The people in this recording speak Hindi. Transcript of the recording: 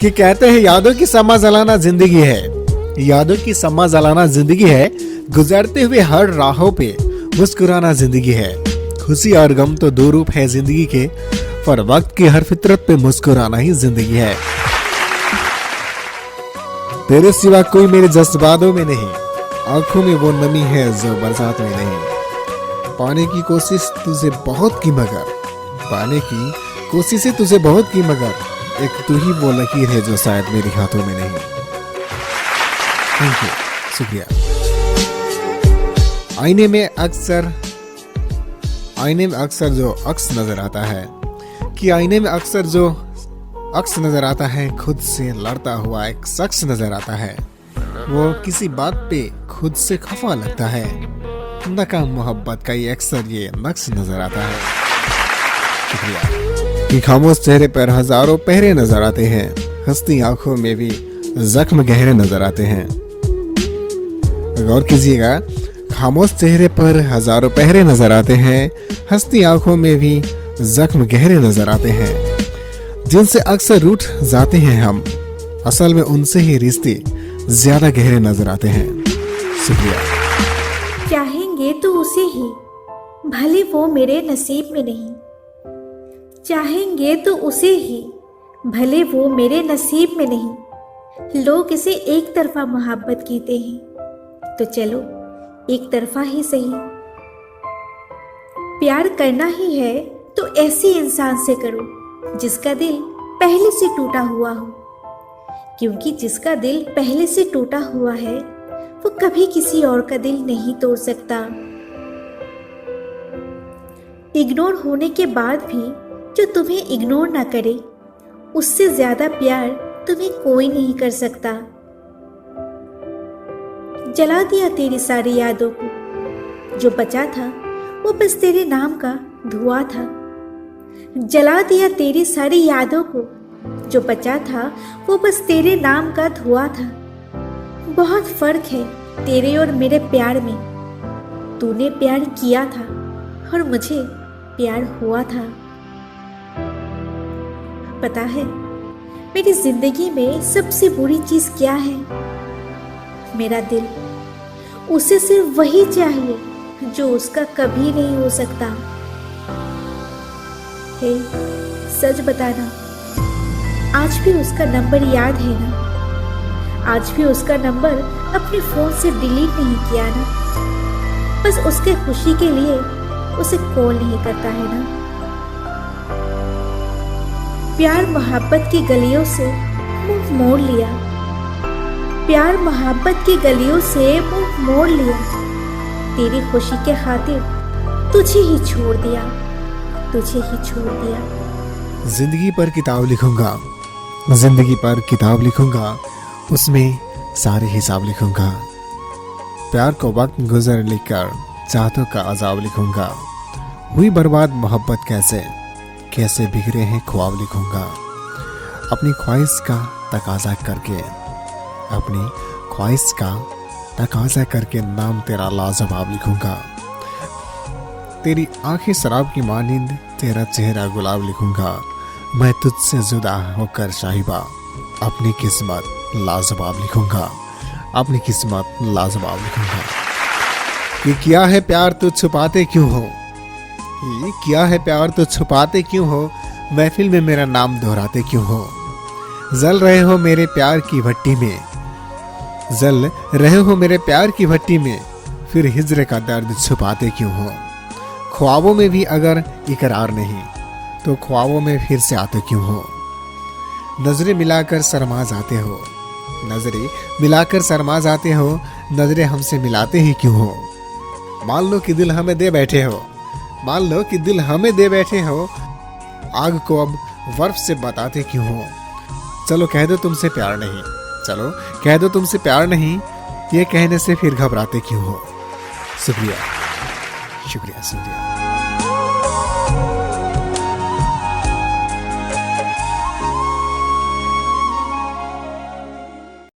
कि कहते हैं यादों की समा जलाना जिंदगी है, यादों की समा जलाना जिंदगी है, गुजरते हुए हर राहों पे मुस्कुराना जिंदगी है। खुशी और गम तो दो रूप है जिंदगी के, पर वक्त की हर फितरत पे मुस्कुराना ही जिंदगी है। तेरे सिवा कोई मेरे जज्बातों में नहीं, आंखों में वो नमी है जो बरसात में नहीं। पाने की कोशिश तुझे बहुत की मगर, पाने की कोशिशें तुझे बहुत की मगर एक तू ही वो लकीर है जो शायद मेरे हाथों में नहीं। थैंक यू, शुक्रिया। आईने में अक्सर जो अक्स नजर आता है, कि आईने में अक्सर जो अक्स नजर आता है, खुद से लड़ता हुआ एक शख्स नजर आता है। वो किसी बात पे खुद से खफा लगता है, नाकाम मोहब्बत का ये अक्सर ये नक्श नजर आता है। शुक्रिया। कि खामोश चेहरे पर हजारों पहरे नजर आते हैं, हंसती आंखों में भी जख्म गहरे नजर आते हैं। गौर कीजिएगा, खामोश चेहरे पर हजारों पहरे नजर आते हैं, हंसती आंखों में भी जख्म गहरे नजर आते हैं। जिनसे अक्सर रूठ जाते हैं हम, असल में उनसे ही रिश्ते ज्यादा गहरे नजर आते हैं। शुक्रिया। चाहेंगे तो उसे ही, भले वो मेरे नसीब में नहीं। चाहेंगे तो उसे ही, भले वो मेरे नसीब में नहीं। लोग इसे एक तरफा मोहब्बत कहते हैं, तो चलो एक तरफा ही सही। प्यार करना ही है तो ऐसे इंसान से करो जिसका दिल पहले से टूटा हुआ हो, क्योंकि जिसका दिल पहले से टूटा हुआ है वो कभी किसी और का दिल नहीं तोड़ सकता। इग्नोर होने के बाद भी जो तुम्हें इग्नोर ना करे, उससे ज्यादा प्यार तुम्हें कोई नहीं कर सकता। जला दिया तेरी सारी यादों को, जो बचा था वो बस तेरे नाम का धुआं था। जला दिया तेरी सारी यादों को, जो बचा था वो बस तेरे नाम का धुआं था। बहुत फर्क है तेरे और मेरे प्यार में। तूने प्यार किया था और मुझे प्यार हुआ था। पता है मेरी जिंदगी में सबसे बुरी चीज क्या है? मेरा दिल। उसे सिर्फ वही चाहिए जो उसका कभी नहीं हो सकता। हे, सच बताना, आज भी उसका नंबर याद है ना? आज भी उसका नंबर अपने फोन से डिलीट नहीं किया ना? बस उसके खुशी के लिए उसे कॉल नहीं करता है ना? प्यार मोहब्बत की गलियों से मुंह मोड़ लिया, प्यार मोहब्बत की गलियों से मुंह मोड़ लिया। तेरी खुशी के खातिर तुझे ही छोड़ दिया, तुझे ही छोड़ दिया। जिंदगी पर किताब लिखूंगा, जिंदगी पर किताब लिखूंगा, उसमें सारे हिसाब लिखूंगा। प्यार को वक्त गुजर लिखकर चाहतों का अजाब लिखूंगा। हुई बर्बाद मोहब्बत कैसे, कैसे बिखरे हैं ख्वाब लिखूंगा। अपनी ख्वाहिश का तकाजा करके, अपनी ख्वाहिश का तकाजा करके नाम तेरा लाजवाब लिखूंगा। तेरी आंखें शराब की मानिंद, तेरा चेहरा गुलाब लिखूंगा। मैं तुझसे जुदा होकर शाहिबा, अपनी किस्मत लाजवाब लिखूंगा, अपनी किस्मत लाजवाब लिखूंगा। ये किया है प्यार तो छुपाते क्यों हो, ये किया है प्यार तो छुपाते क्यों हो, महफिल में मेरा नाम दोहराते क्यों हो। जल रहे हो मेरे प्यार की भट्टी में, जल रहे हो मेरे प्यार की भट्टी में, फिर हिज्र का दर्द छुपाते क्यों हो। ख्वाबों में भी अगर इकरार नहीं, तो ख्वाबों में फिर से आते क्यों हो। नजरें मिलाकर शर्मा जाते हो, नजरें मिलाकर शर्मा जाते हो, नजरें हमसे मिलाते ही क्यों हो। मान लो कि दिल हमें दे बैठे हो, मान लो कि दिल हमें दे बैठे हो, आग को अब बर्फ से बताते क्यों हो। चलो कह दो तुमसे प्यार नहीं, चलो कह दो तुमसे प्यार नहीं, ये कहने से फिर घबराते क्यों हो। शुक्रिया, शुक्रिया, शुक्रिया।